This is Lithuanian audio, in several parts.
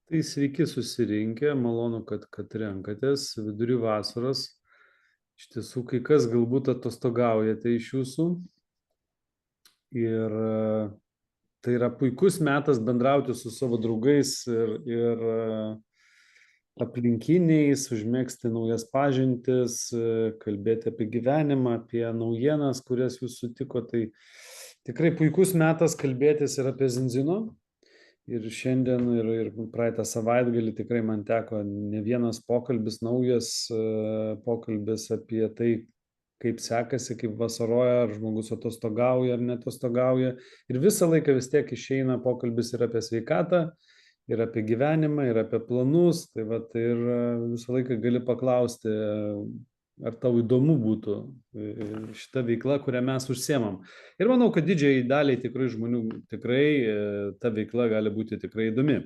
Tai sveiki susirinkę, malonu, kad renkatės vidury vasaros. Iš tiesų, kai kas galbūt atostogaujate iš jūsų ir tai yra puikus metas bendrauti su savo draugais ir aplinkiniais, užmėgsti naujas pažintis, kalbėti apie gyvenimą, apie naujienas, kurias jūs sutiko. Tai tikrai puikus metas kalbėtis ir apie Zinzino. Ir šiandien ir praeitą savaitgalį tikrai man teko ne vienas pokalbis, naujas pokalbis apie tai, kaip sekasi, kaip vasaroja, ar žmogus atostogauja ar netostogauja. Ir visą laiką vis tiek išeina pokalbis ir apie sveikatą, ir apie gyvenimą, ir apie planus. Tai vat, ir visą laiką gali paklausti, ar tau įdomu būtų šita veikla, kurią mes užsiemam. Ir manau, kad didžiai daliai tikrai žmonių tikrai ta veikla gali būti tikrai įdomi.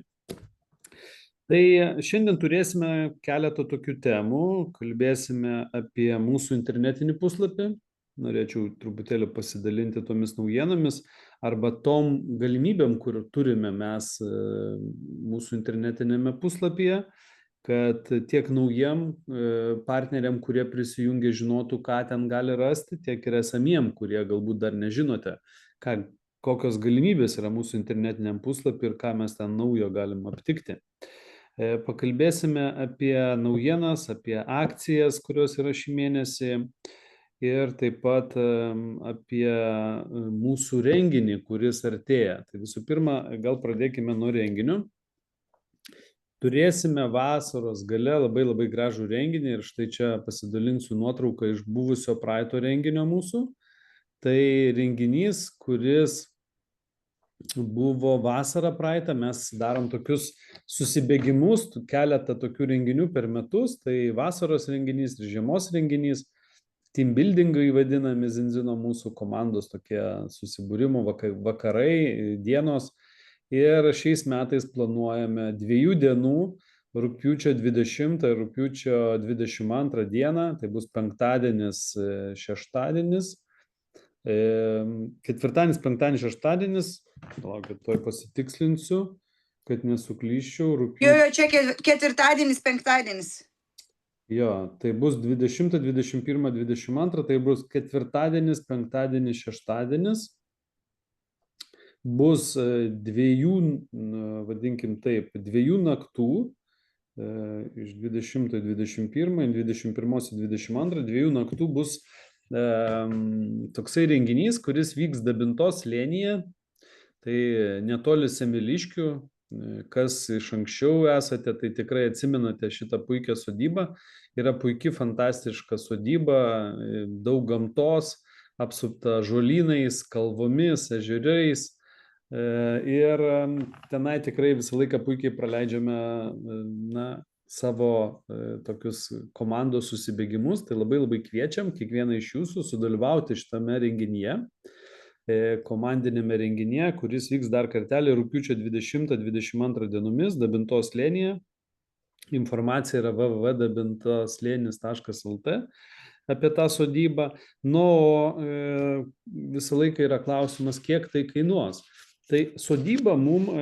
Tai šiandien turėsime keletą tokių temų, kalbėsime apie mūsų internetinį puslapį, norėčiau truputėlį pasidalinti tomis naujienomis arba tom galimybėm, kur turime mes mūsų internetinėme puslapyje, kad tiek naujiem partneriam, kurie prisijungia, žinotų, ką ten gali rasti, tiek ir esamiem, kurie galbūt dar nežinote, kokios galimybės yra mūsų internetiniam puslapį ir ką mes ten naujo galim aptikti. Pakalbėsime apie naujienas, apie akcijas, kurios yra šį mėnesį ir taip pat apie mūsų renginį, kuris artėja. Tai visų pirma, gal pradėkime nuo renginio. Turėsime vasaros gale labai gražų renginį ir štai čia pasidalinsiu nuotrauką iš buvusio praeito renginio mūsų. Tai renginys, kuris buvo vasarą praeitą, mes darom tokius susibėgimus, keletą tokių renginių per metus, tai vasaros renginys ir žiemos renginys, team buildingai vadinami Zinzino mūsų komandos tokie susibūrimo vakarai, dienos. Ir šiais metais planuojame 2 dienų, rugpjūčio 20 ir rugpjūčio 22 dieną, tai bus penktadienis, šeštadienis, ketvirtadienis, penktadienis, šeštadienis, laukit, tuoj pasitikslinsiu, kad nesuklyščiau. Jo, čia ketvirtadienis, penktadienis. Jo, tai bus 20, 21, 22, tai bus ketvirtadienis, penktadienis, šeštadienis. Bus 2, vadinkim taip, 2 naktų, iš 20, 21, 21, 22, 2 naktų bus toksai renginys, kuris vyks Dabintos slėnyje, tai netoli Semeliškių. Kas iš anksčiau esate, tai tikrai atsimenate šitą puikią sodybą. Yra puikia, fantastiška sodyba, daug gamtos, apsupta žolynais, kalvomis, ežerais. Ir tenai tikrai visą laiką puikiai praleidžiame savo tokius komandos susibėgimus. Tai labai kviečiam kiekvieną iš jūsų sudalyvauti šitame renginyje, komandinėme renginyje, kuris vyks dar kartelį rugpjūčio 20-22 dienomis Dabintos slėnyje. Informacija yra www.dabintoslėnis.lt apie tą sodybą. Nu, visą laiką yra klausimas, kiek tai kainuos. Tai sodyba mum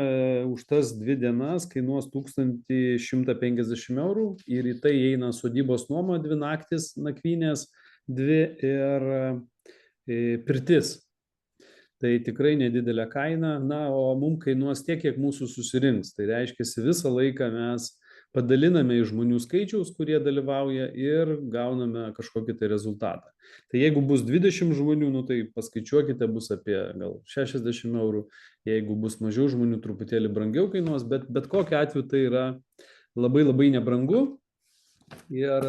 už tas 2 dienas kainuos 1150 eurų ir į tai eina sodybos nuoma 2 naktis, nakvynės 2 ir pirtis. Tai tikrai nedidelė kaina, o mum kainuos tiek, kiek mūsų susirinks. Tai reiškia, visą laiką mes padaliname iš žmonių skaičiaus, kurie dalyvauja ir gauname kažkokį tai rezultatą. Tai jeigu bus 20 žmonių, tai paskaičiuokite, bus apie gal 60 eurų. Jeigu bus mažiau žmonių, truputėlį brangiau kainuos, bet kokiu atveju tai yra labai nebrangu. Ir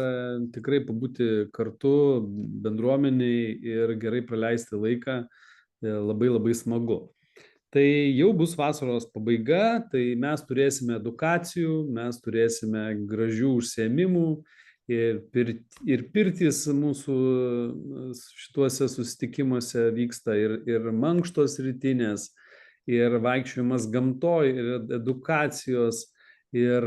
tikrai pabūti kartu bendruomeniai ir gerai praleisti laiką labai smagu. Tai jau bus vasaros pabaiga, tai mes turėsime edukacijų, mes turėsime gražių užsiėmimų ir pirtys mūsų šituose susitikimuose vyksta ir mankštos rytinės, ir vaikščiojimas gamtoj, ir edukacijos, ir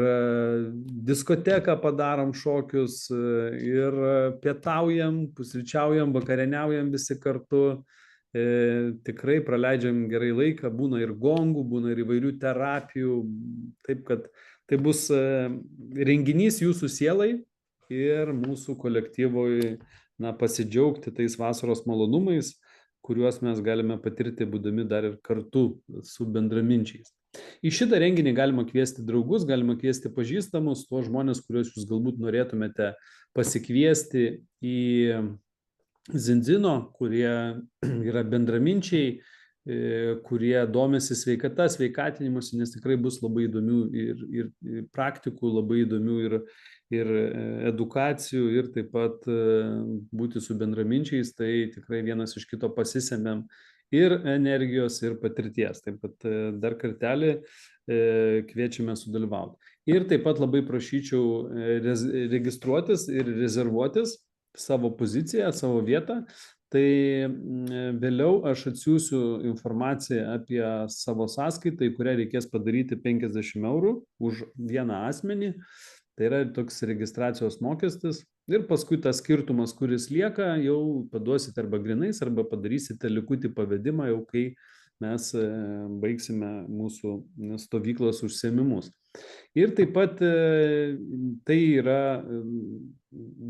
diskoteką padarom šokius, ir pietaujam, pusryčiaujam, vakarieniaujam visi kartu. Tikrai praleidžiam gerai laiką, būna ir gongų, būna ir įvairių terapijų, taip kad Tai bus renginys jūsų sielai ir mūsų kolektyvui pasidžiaugti tais vasaros malonumais, kuriuos mes galime patirti būdami dar ir kartu su bendraminčiais. Į šitą renginį galima kviesti draugus, galima kviesti pažįstamus, tuos žmonės, kuriuos jūs galbūt norėtumėte pasikviesti į Zinzino, kurie yra bendraminčiai, kurie domisi sveikata, sveikatinimuose, nes tikrai bus labai įdomių ir praktikų, labai įdomių ir edukacijų, ir taip pat būti su bendraminčiais, tai tikrai vienas iš kito pasisemiam ir energijos, ir patirties. Taip pat dar kartelį kviečiame sudalyvauti. Ir taip pat labai prašyčiau registruotis ir rezervuotis savo poziciją, savo vietą. Tai vėliau aš atsiųsiu informaciją apie savo sąskaitą, į kurią reikės padaryti 50 eurų už vieną asmenį. Tai yra toks registracijos mokestis. Ir paskui tas skirtumas, kuris lieka, jau paduosite arba grinais, arba padarysite likutį pavedimą, jau kai mes baigsime mūsų stovyklos užsiėmimus. Ir taip pat tai yra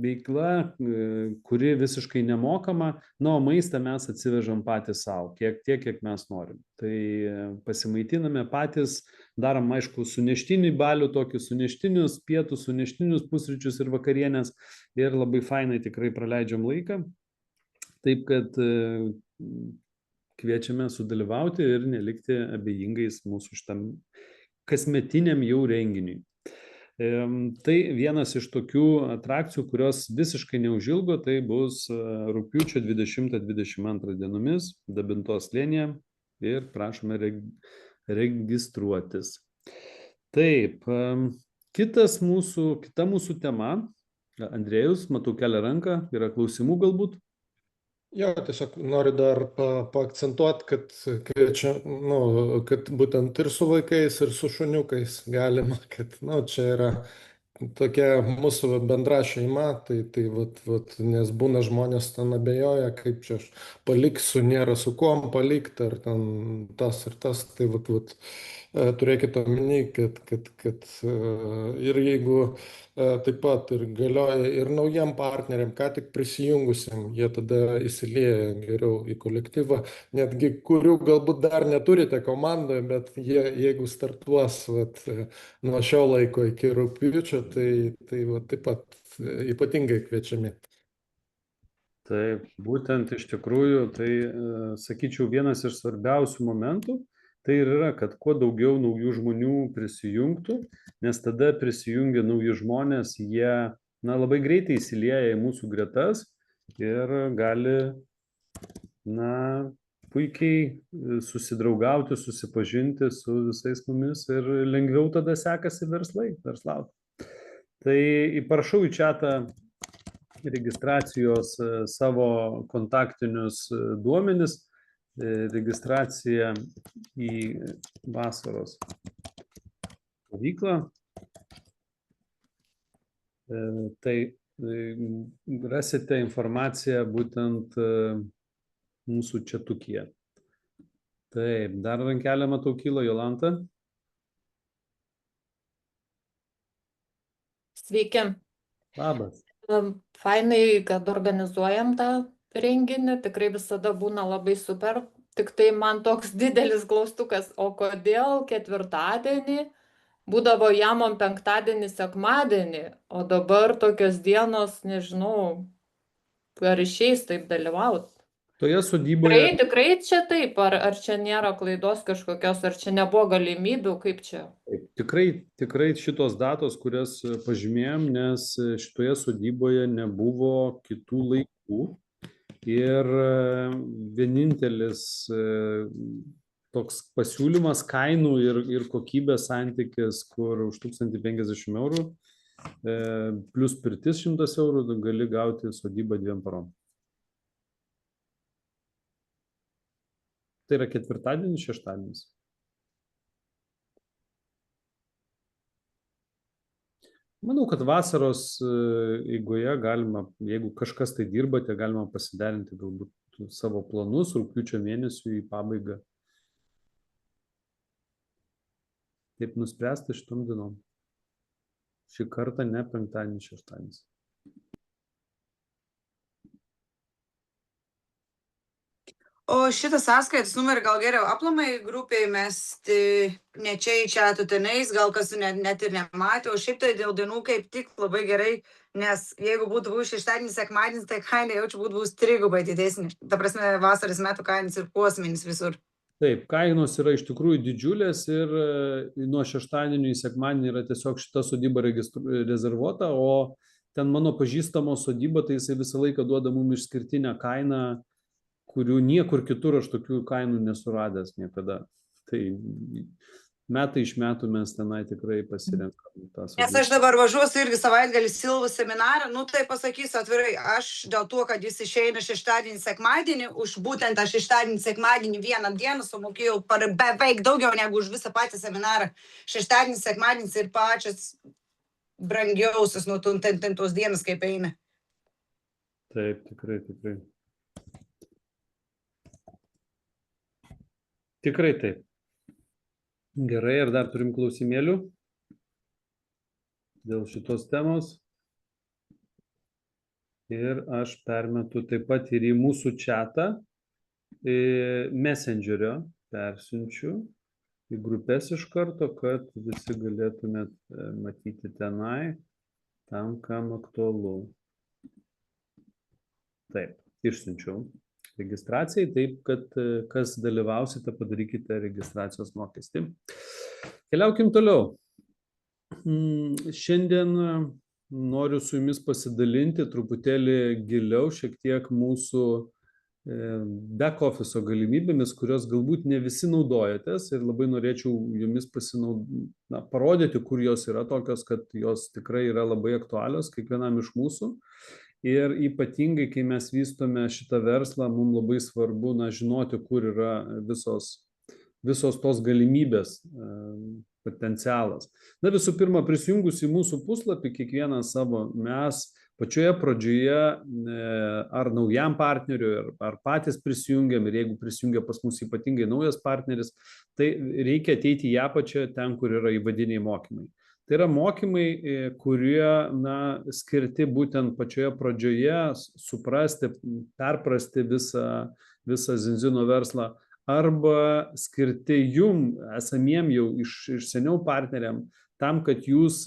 veikla, kuri visiškai nemokama, o maistą mes atsivežam patys savo, tiek, kiek mes norim. Tai pasimaitiname patys, darom, aišku, suneštinį balių, tokius suneštinius pietus, suneštinius pusryčius ir vakarienės, ir labai fainai tikrai praleidžiam laiką. Taip kad kviečiame sudalyvauti ir nelikti abejingais mūsų šitam kasmetiniam jau renginiui. Tai vienas iš tokių atrakcijų, kurios visiškai neužilgo, tai bus rugpjūčio 20-22 dienomis Dabintos slėnyje, ir prašome registruotis. Taip, kita mūsų tema, Andrėjus, matau kelia ranką, yra klausimų galbūt? Jo, tiesiog noriu dar paakcentuoti, kad būtent ir su vaikais, ir su šuniukais galima, kad čia yra tokia mūsų bendra šeima, nes būna žmonės ten abejoja, kaip čia aš paliksiu, nėra su kuom palikti, ar ten tas ir tas, tai turėkite omeny, kad ir jeigu taip pat ir galioja ir naujiem partneriam, ką tik prisijungusiam, jie tada įsilieja geriau į kolektyvą, netgi kurių galbūt dar neturite komandoje, bet jie, jeigu startuos nuo šio laiko iki rugpjūčio, tai taip pat ypatingai kviečiami. Taip, būtent iš tikrųjų, tai sakyčiau, vienas iš svarbiausių momentų, tai ir yra, kad kuo daugiau naujų žmonių prisijungtų, nes tada prisijungia nauji žmonės, jie labai greitai įsilieja į mūsų gretas ir gali puikiai susidraugauti, susipažinti su visais mumis ir lengviau tada sekasi verslauti. Tai įprašau į čatą registracijos savo kontaktinius duomenis, registracija į vasaros stovyklą. Tai rasite informaciją būtent mūsų čatukyje. Taip, dar rankelę matau kyla, Jolanta. Sveiki. Labas. Fainai, kad organizuojam tą renginį, tikrai visada būna labai super. Tik tai man toks didelis klaustukas, o kodėl ketvirtadienį būdavo jamom penktadienį, sekmadienį, o dabar tokios dienos, nežinau, ar išeis taip dalyvauti. Toje sodyboje. Tikrai čia taip, ar čia nėra klaidos kažkokios, ar čia nebuvo galimybių, kaip čia? Tikrai šitos datos, kurias pažymėjom, nes šitoje sodyboje nebuvo kitų laikų ir vienintelis toks pasiūlymas kainų ir kokybės santykis, kur už 1050 eurų plus pirtis 100 eurų gali gauti sodybą 2 parom. Tai yra ketvirtadienis, šeštadienis. Manau, kad vasaros eigoje galima, jeigu kažkas tai dirbate, galima pasiderinti galbūt savo planus rugpjūčio mėnesių į pabaigą. Taip nuspręsti šitom dienom. Šį kartą ne penktadienis, šeštadienis. O šitą sąskaitos numerį gal geriau aplamai grupiai mesti, ne čia į čiatų tenais, gal kas net ir nematė, o šiaip tai dėl dienų kaip tik labai gerai, nes jeigu būtų buvus šeštadienis, sekmadienis, tai kaina jaučiu būtų buvus trigubai didesnė. Ta prasme, vasaros metų kainos ir posmenis visur. Taip, kainos yra iš tikrųjų didžiulės ir nuo šeštadienio į sekmadienį yra tiesiog šita sodyba rezervuota, o ten mano pažįstamo sodyba, tai jisai visą laiką duoda mums išskirtinę kainą, kurių niekur kitur aš tokių kainų nesuradęs niekada. Tai metai iš metų mes tenai tikrai pasirenkam tą sodybą. Nes aš dabar važiuosiu irgi savaitgalį Silvų seminarą, nu tai pasakysiu atvirai, aš dėl to, kad jis išeina šeštadienį, sekmadienį, už būtent tą šeštadienį, sekmadienį vieną dieną sumokėjau beveik daugiau negu už visą patį seminarą. Šeštadienis, sekmadienis ir pačias brangiausias nuo tos dienas, kaip eina. Taip, tikrai. Tikrai taip. Gerai, ar dar turim klausimėlių dėl šitos temos? Ir aš permetu taip pat ir į mūsų chatą, Messengerio persiunčiu į grupės iš karto, kad visi galėtumėt matyti tenai, tam, kam aktualu. Taip, išsiunčiau registracijai, taip, kad kas dalyvausite, padarykite registracijos mokestį. Keliaukim toliau. Šiandien noriu su jumis pasidalinti truputėlį giliau šiek tiek mūsų back office galimybėmis, kurios galbūt ne visi naudojatės ir labai norėčiau jumis parodyti, kur jos yra tokios, kad jos tikrai yra labai aktualios kiekvienam iš mūsų. Ir ypatingai, kai mes vystome šitą verslą, mums labai svarbu žinoti, kur yra visos tos galimybės, potencialas. Visų pirma, prisijungus į mūsų puslapį, kiekvieną savo mes pačioje pradžioje ar naujam partneriui, ar patys prisijungiam, ir jeigu prisijungia pas mus ypatingai naujas partneris, tai reikia ateiti į apačią ten, kur yra įvadiniai mokymai. Tai yra mokymai, kurie skirti būtent pačioje pradžioje suprasti, perprasti visą Zinzino verslą, arba skirti jum esamiem jau iš seniau partneriam, tam, kad jūs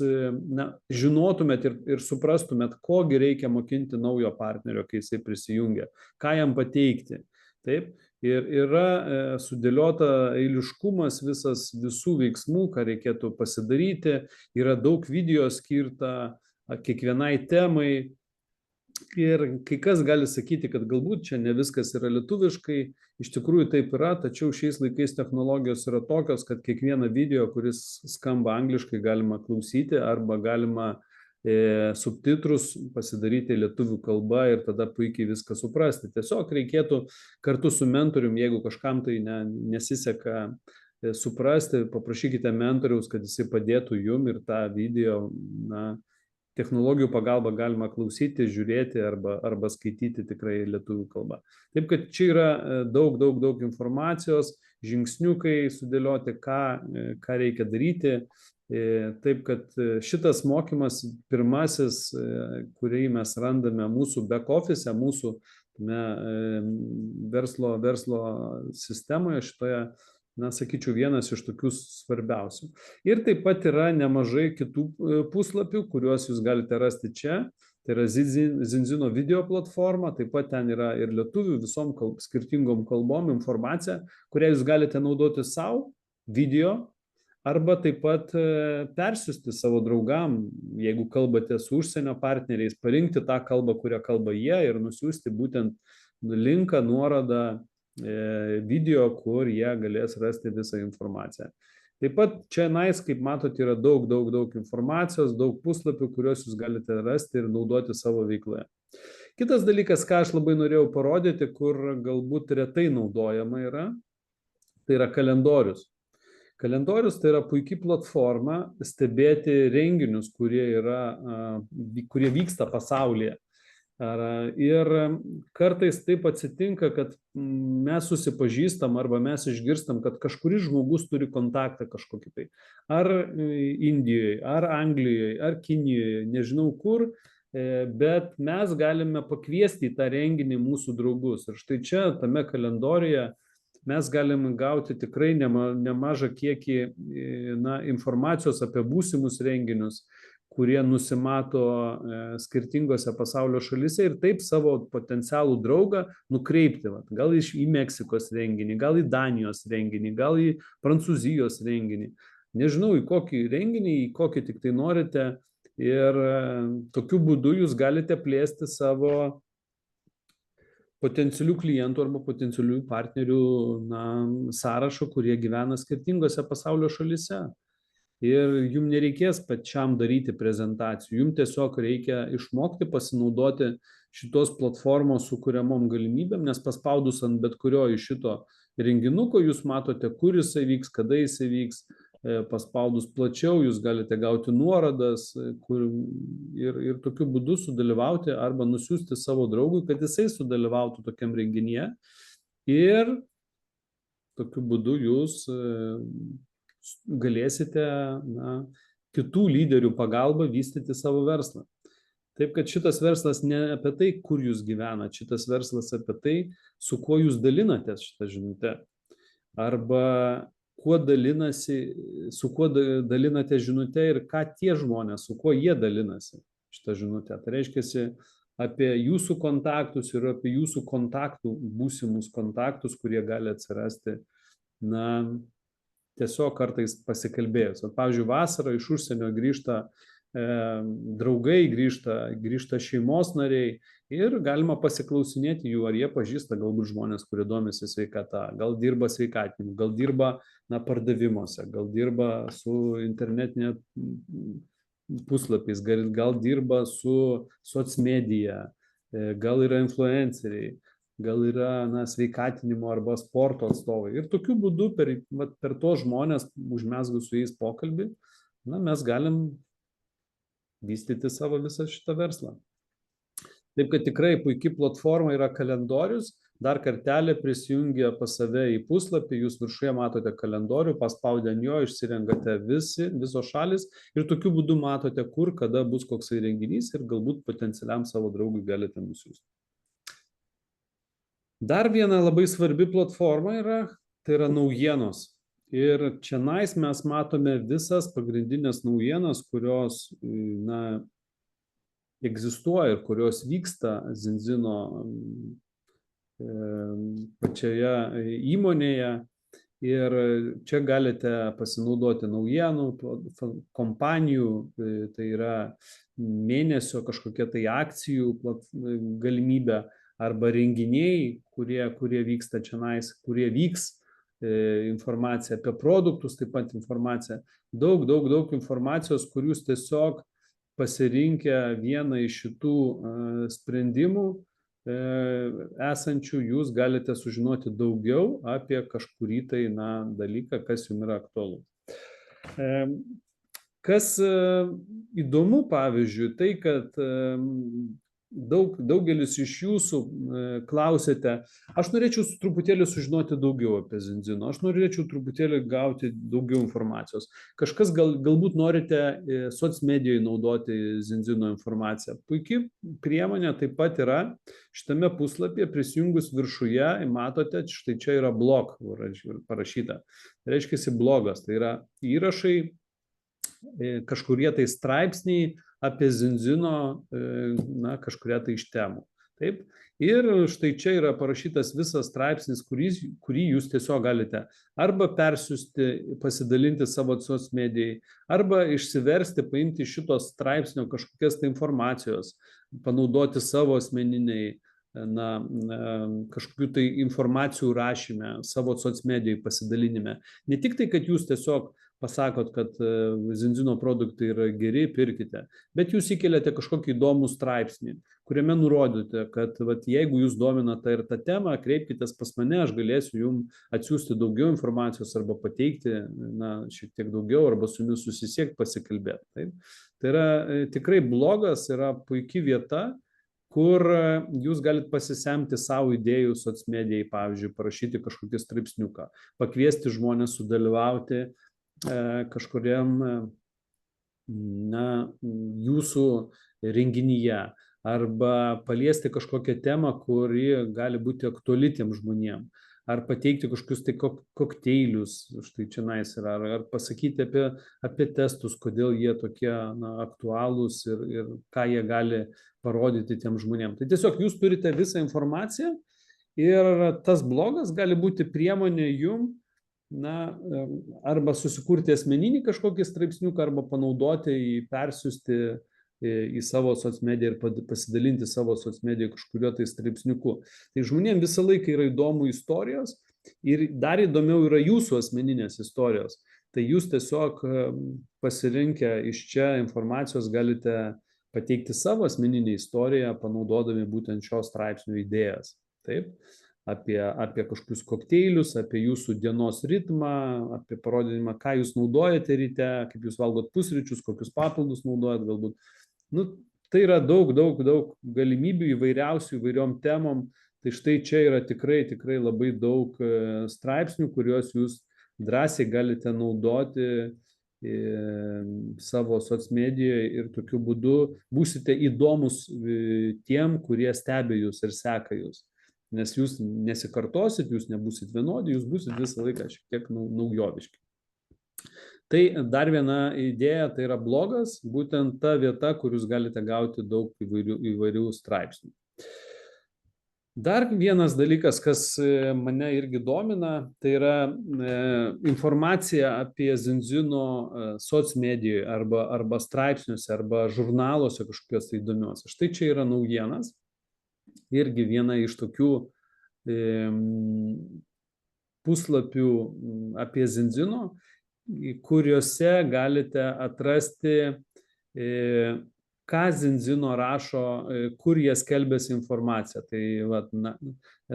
žinotumėt ir suprastumėt, kogi reikia mokinti naujo partnerio, kai jisai prisijungia, ką jam pateikti. Taip? Ir yra sudėliota eiliškumas visų veiksmų, ką reikėtų pasidaryti, yra daug video skirta kiekvienai temai. Ir kai kas gali sakyti, kad galbūt čia ne viskas yra lietuviškai, iš tikrųjų taip yra, tačiau šiais laikais technologijos yra tokios, kad kiekvieną video, kuris skamba angliškai, galima klausyti arba galima subtitrus pasidaryti lietuvių kalba ir tada puikiai viską suprasti. Tiesiog reikėtų kartu su mentorium, jeigu kažkam tai nesiseka suprasti, paprašykite mentoriaus, kad jisai padėtų jum ir tą video, technologijų pagalba galima klausyti, žiūrėti arba skaityti tikrai lietuvių kalba. Taip, kad čia yra daug informacijos, žingsniukai sudėlioti, ką reikia daryti. Taip, kad šitas mokymas pirmasis, kurį mes randame mūsų back office, mūsų verslo sistemoje šitoje, sakyčiau, vienas iš tokių svarbiausių. Ir taip pat yra nemažai kitų puslapių, kuriuos jūs galite rasti čia. Tai yra Zinzino video platforma, taip pat ten yra ir lietuvių visom skirtingom kalbom informacija, kurią jūs galite naudoti savo video, arba taip pat persiųsti savo draugam, jeigu kalbate su užsienio partneriais, parinkti tą kalbą, kurią kalba jie ir nusiųsti būtent linką, nuorodą video, kur jie galės rasti visą informaciją. Taip pat čia kaip matote, yra daug informacijos, daug puslapių, kuriuos jūs galite rasti ir naudoti savo veikloje. Kitas dalykas, ką aš labai norėjau parodyti, kur galbūt retai naudojama yra, tai yra kalendorius. Kalendorius tai yra puikiai platforma stebėti renginius, kurie vyksta pasaulyje. Ir kartais taip atsitinka, kad mes susipažįstam arba mes išgirstam, kad kažkuris žmogus turi kontaktą kažkokį tai. Ar Indijoje, ar Anglijoje, ar Kinijoje, nežinau kur, bet mes galime pakviesti į tą renginį mūsų draugus. Ir štai čia, tame kalendoriuje, mes galime gauti tikrai nemažą kiekį informacijos apie būsimus renginius, kurie nusimato skirtingose pasaulio šalyse ir taip savo potencialų draugą nukreipti. Gal į Meksikos renginį, gal į Danijos renginį, gal į Prancūzijos renginį. Nežinau, į kokį renginį, į kokį tik tai norite. Ir tokiu būdu jūs galite plėsti savo potencialių klientų arba potencialių partnerių sąrašą, kurie gyvena skirtingose pasaulio šalyse. Ir jums nereikės pačiam daryti prezentacijų, jums tiesiog reikia išmokti pasinaudoti šitos platformos sukuriamom galimybėm, nes paspaudus ant bet kurio iš šito renginuko jūs matote, kur jisai vyks, kada jisai vyks, paspaudus plačiau jūs galite gauti nuorodas ir tokiu būdu sudalyvauti arba nusiųsti savo draugui, kad jisai sudalyvautų tokiam renginyje ir tokiu būdu jūs galėsite kitų lyderių pagalba vystyti savo verslą. Taip, kad šitas verslas ne apie tai, kur jūs gyvenate, šitas verslas apie tai, su kuo jūs dalinatės šitą žinutę. Arba su kuo dalinate žinutę ir ką tie žmonės, su kuo jie dalinasi šitą žinutę. Tai reiškia apie jūsų kontaktus ir apie jūsų kontaktų, būsimus kontaktus, kurie gali atsirasti, tiesiog kartais pasikalbėjus. Pavyzdžiui, vasarą iš užsienio grįžta draugai, grįžta šeimos nariai ir galima pasiklausinėti jų, ar jie pažįsta galbūt žmonės, kurie domisi sveikata, gal dirba sveikatinimu, gal dirba pardavimuose, gal dirba su internetinė puslapiais, gal dirba su socmedija, gal yra influenceriai, gal yra sveikatinimo arba sporto atstovai. Ir tokiu būdu per tos žmonės, užmesgus su jais pokalbį, mes galim vystyti savo visą šitą verslą. Taip, kad tikrai puikiai platforma yra kalendorius. Dar kartelį prisijungia pas save į puslapį, jūs viršuje matote kalendorių, paspaudę ant jo išsirenkate visos šalis ir tokiu būdu matote, kur, kada bus koksai renginys ir galbūt potencialiam savo draugui galite nusiųsti. Dar viena labai svarbi platforma tai yra naujienos. Ir čionais mes matome visas pagrindinės naujienas, kurios egzistuoja ir kurios vyksta Zinzino pačioje įmonėje. Ir čia galite pasinaudoti naujienų, kompanijų, tai yra mėnesio kažkokia tai akcijų galimybė, arba renginiai, kurie vyksta čionais, kurie vyks, informacija apie produktus, taip pat informacija. Daug informacijos, kur jūs tiesiog pasirinkę vieną iš šitų sprendimų esančių, jūs galite sužinoti daugiau apie kažkurį tai dalyką, kas jums yra aktualu. Kas įdomu, pavyzdžiui, tai, kad daugelis iš jūsų klausėte, aš norėčiau truputėlį sužinoti daugiau apie Zinzino, aš norėčiau truputėlį gauti daugiau informacijos. Kažkas galbūt norite socmedijoje naudoti Zinzino informaciją. Puikiai priemonė taip pat yra šitame puslapyje, prisijungus viršuje, matote, štai čia yra blog parašyta. Tai reiškia blogas, tai yra įrašai, kažkurie tai straipsniai apie Zinzino kažkuria tai iš temų. Taip? Ir štai čia yra parašytas visas straipsnis, kurį jūs tiesiog galite arba persiųsti, pasidalinti savo socmedijai, arba išsiversti, paimti šitos straipsnio kažkokias tai informacijos, panaudoti savo asmeniniai kažkokių tai informacijų rašyme, savo socmedijai pasidalinime. Ne tik tai, kad jūs tiesiog pasakot, kad Zinzino produktai yra geri, pirkite, bet jūs įkeliate kažkokį įdomų straipsnį, kuriame nurodote, kad jeigu jūs domina tą ir tą temą, kreipkitės pas mane, aš galėsiu jums atsiųsti daugiau informacijos arba pateikti šiek tiek daugiau, arba su jumis susisiekti, pasikalbėti. Taip? Tai yra tikrai blogas, yra puikia vieta, kur jūs galit pasisemti savo idėjų socmedijai, pavyzdžiui, parašyti kažkokį straipsniuką, pakviesti žmonės sudalyvauti kažkuriam jūsų renginyje arba paliesti kažkokią temą, kuri gali būti aktuali tiem žmonėm, ar pateikti kažkokius tai kokteilius, štai čionais yra, ar pasakyti apie testus, kodėl jie tokie aktualūs ir ką jie gali parodyti tiem žmonėm. Tai tiesiog jūs turite visą informaciją ir tas blogas gali būti priemonė jum arba susikurti asmeninį kažkokį straipsniuką, arba panaudoti jį, persiųsti į savo socmediją ir pasidalinti savo socmediją kažkurio tai straipsniuku. Tai žmonėm visą laiką yra įdomu istorijos ir dar įdomiau yra jūsų asmeninės istorijos. Tai jūs tiesiog pasirinkę iš čia informacijos galite pateikti savo asmeninę istoriją, panaudodami būtent šios straipsnių idėjas. Taip? Apie kažkokius kokteilius, apie jūsų dienos ritmą, apie parodymą, ką jūs naudojate ryte, kaip jūs valgot pusryčius, kokius papildus naudojat galbūt. Tai yra daug galimybių įvairiom temom. Tai štai čia yra tikrai labai daug straipsnių, kuriuos jūs drąsiai galite naudoti savo socmedijoje ir tokiu būdu būsite įdomus tiem, kurie stebi jūs ir seka jūs. Nes jūs nesikartosit, jūs nebūsit vienodi, jūs būsit visą laiką šiek tiek naujoviški. Tai dar viena idėja, tai yra blogas, būtent ta vieta, kur jūs galite gauti daug įvairių straipsnių. Dar vienas dalykas, kas mane irgi domina, tai yra informacija apie Zinzino socmedijoje arba straipsniuose, arba žurnaluose kažkokios tai įdomios. Štai čia yra naujienas. Irgi viena iš tokių puslapių apie Zinzino, kuriuose galite atrasti, ką Zinzino rašo, kur jie skelbiasi informaciją. Tai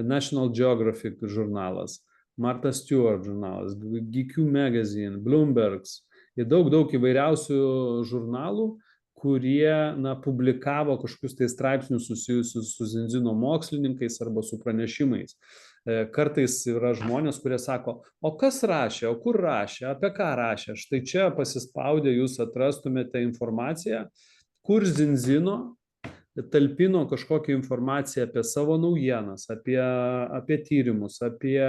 National Geographic žurnalas, Martha Stewart žurnalas, GQ Magazine, Bloomberg's ir daug įvairiausių žurnalų, kurie publikavo kažkokius tai straipsnius susijusius su Zinzino mokslininkais arba su pranešimais. Kartais yra žmonės, kurie sako, o kas rašė, o kur rašė, apie ką rašė. Štai čia pasispaudę jūs atrastumėte informaciją, kur Zinzino talpino kažkokią informaciją apie savo naujienas, apie tyrimus, apie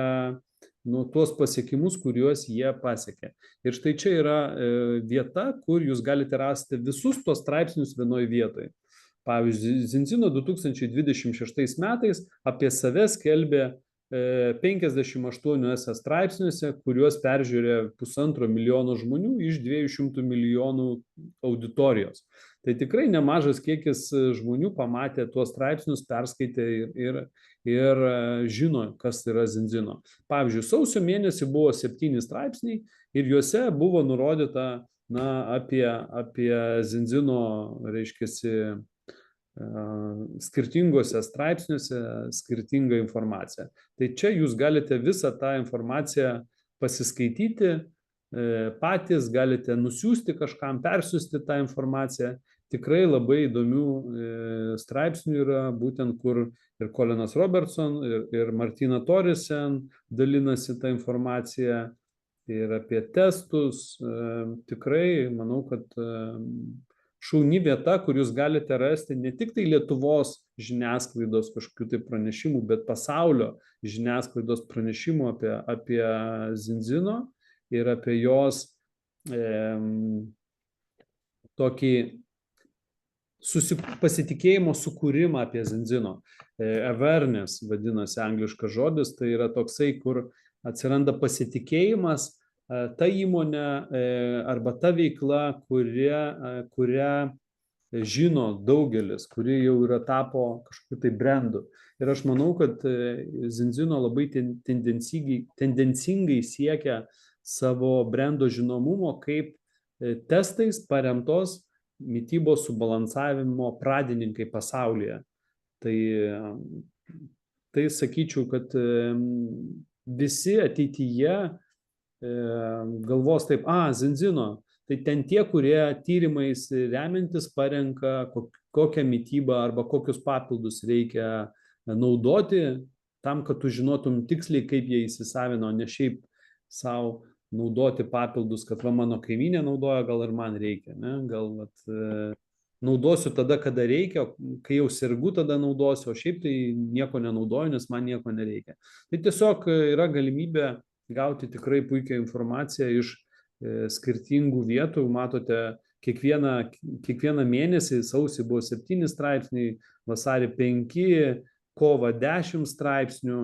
tuos pasiekimus, kuriuos jie pasiekė. Ir štai čia yra vieta, kur jūs galite rasti visus tuos straipsnius vienoje vietoje. Pavyzdžiui, Zinzino 2026 metais apie save skelbė 58 straipsniuose, kuriuos peržiūrė 1,5 milijono žmonių iš 200 milijonų auditorijos. Tai tikrai nemažas kiekis žmonių pamatė tuos straipsnius, perskaitė ir žino, kas yra Zinzino. Pavyzdžiui, sausio mėnesį buvo 7 straipsniai ir juose buvo nurodyta apie Zinzino, reiškiasi, skirtingose straipsniuose skirtingą informaciją. Tai čia jūs galite visą tą informaciją pasiskaityti, patys galite nusiųsti kažkam, persiųsti tą informaciją. Tikrai labai įdomių straipsnių yra, būtent kur ir Colinas Robertson, ir Martina Torresen dalinasi tą informaciją, ir apie testus. Tikrai manau, kad šauni vieta, kur jūs galite rasti ne tik tai Lietuvos žiniasklaidos kažkokių tai pranešimų, bet pasaulio žiniasklaidos pranešimų apie Zinzino ir apie jos tokį pasitikėjimo sukūrimą apie Zinzino. Awareness vadinasi angliškas žodis, tai yra toksai, kur atsiranda pasitikėjimas ta įmonė arba ta veikla, kurią žino daugelis, kuri jau yra tapo kažkokiu tai brandu. Ir aš manau, kad Zinzino labai tendencingai siekia savo brando žinomumo kaip testais paremtos mitybos subalansavimo pradininkai pasaulyje. Tai sakyčiau, kad visi ateityje galvos taip, Zinzino, tai ten tie, kurie tyrimais remiantis parenka kokią mitybą arba kokius papildus reikia naudoti tam, kad tu žinotum tiksliai, kaip jie įsisavino, ne šiaip savo naudoti papildus, kad va mano kaimynė naudoja, gal ir man reikia, ne? Gal naudosiu tada, kada reikia, kai jau sergu, tada naudosiu, o šiaip tai nieko nenaudoju, nes man nieko nereikia. Tai tiesiog yra galimybė gauti tikrai puikią informaciją iš skirtingų vietų. Matote, kiekvieną mėnesį, sausį buvo 7 straipsniai, vasarį 5, kovą 10 straipsnių,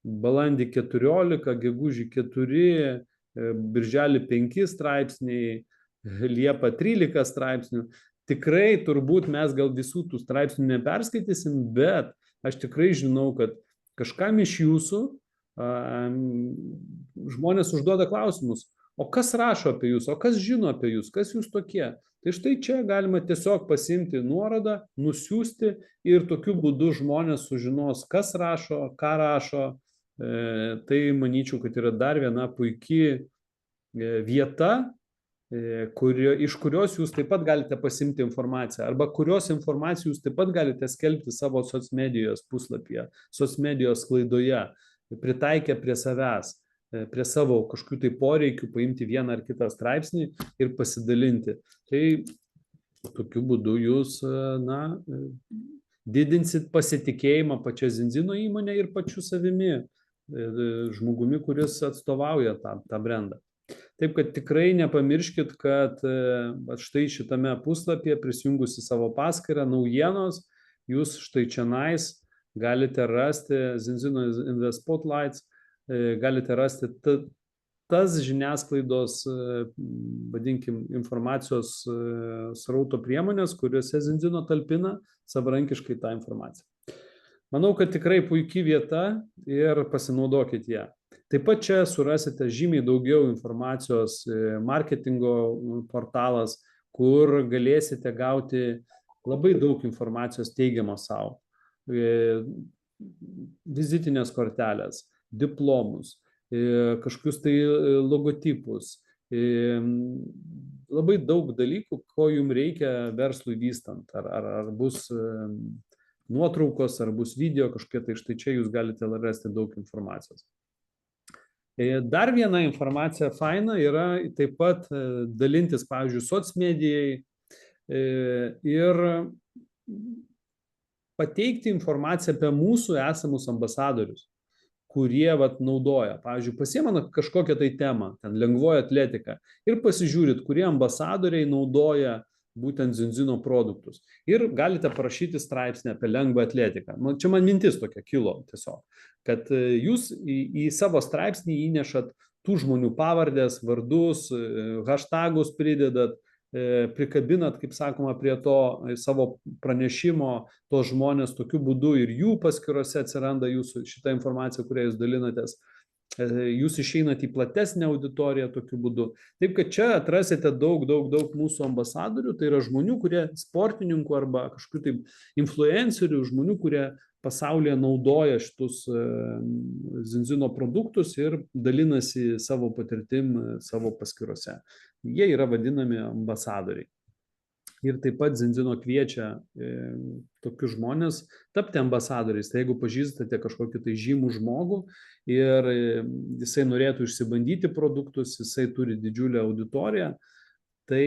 balandį 14, gegužį 4, birželį 5 straipsniai, liepą 13 straipsnių. Tikrai turbūt mes gal visų tų straipsnių neperskaitysim, bet aš tikrai žinau, kad kažkam iš jūsų žmonės užduoda klausimus, o kas rašo apie jūs, o kas žino apie jūs, kas jūs tokie. Tai štai čia galima tiesiog pasiimti nuorodą, nusiųsti ir tokiu būdu žmonės sužinos, kas rašo, ką rašo. Tai manyčiau, kad yra dar viena puikia vieta, iš kurios jūs taip pat galite pasimti informaciją, arba kurios informacijų jūs taip pat galite skelbti savo socmedijos puslapyje, socmedijos sklaidoje, pritaikę prie savęs, prie savo kažkokių tai poreikių, paimti vieną ar kitą straipsnį ir pasidalinti. Tai tokiu būdu jūs didinsit pasitikėjimą pačią Zinzino įmonę ir pačiu savimi, žmogumi, kuris atstovauja tą brandą. Taip, kad tikrai nepamirškit, kad štai šitame puslapyje prisijungusi savo paskyrą naujienos, jūs štai čianais galite rasti Zinzino in the Spotlights, galite rasti tas žiniasklaidos, vadinkim, informacijos srauto priemonės, kuriuose Zinzino talpina savarankiškai tą informaciją. Manau, kad tikrai puikia vieta ir pasinaudokit ją. Taip pat čia surasite žymiai daugiau informacijos, marketingo portalas, kur galėsite gauti labai daug informacijos teigiamos savo. Vizitinės kortelės, diplomus, kažkokius tai logotipus, labai daug dalykų, ko jums reikia verslui vystant. Ar bus nuotraukos, ar bus video kažkokie, tai štai čia jūs galite rasti daug informacijos. Dar viena informacija faina yra taip pat dalintis, pavyzdžiui, socmedijai ir pateikti informaciją apie mūsų esamus ambasadorius, kurie naudoja. Pavyzdžiui, pasiema kažkokią tai temą, ten lengvoji atletika, ir pasižiūrit, kurie ambasadoriai naudoja būtent Zinzino produktus. Ir galite parašyti straipsnį apie lengvą atletiką. Čia man mintis tokia kilo tiesiog, kad jūs į savo straipsnį įnešat tų žmonių pavardės, vardus, hashtagus pridedat, prikabinat, kaip sakoma, prie to savo pranešimo, tos žmonės tokiu būdu ir jų paskyrose atsiranda jūsų šitą informaciją, kurią jūs dalinatės. Jūs išeinat į platesnę auditoriją tokiu būdu. Taip, kad čia atrasite daug mūsų ambasadorių, tai yra žmonių, kurie sportininkų arba kažkokių tai influencerių, žmonių, kurie pasaulyje naudoja šitus Zinzino produktus ir dalinasi savo patirtim savo paskyrose. Jie yra vadinami ambasadoriai. Ir taip pat Zinzino kviečia tokius žmonės tapti ambasadoriais. Tai jeigu pažįstate kažkokį tai žymų žmogų ir jisai norėtų išsibandyti produktus, jisai turi didžiulę auditoriją, tai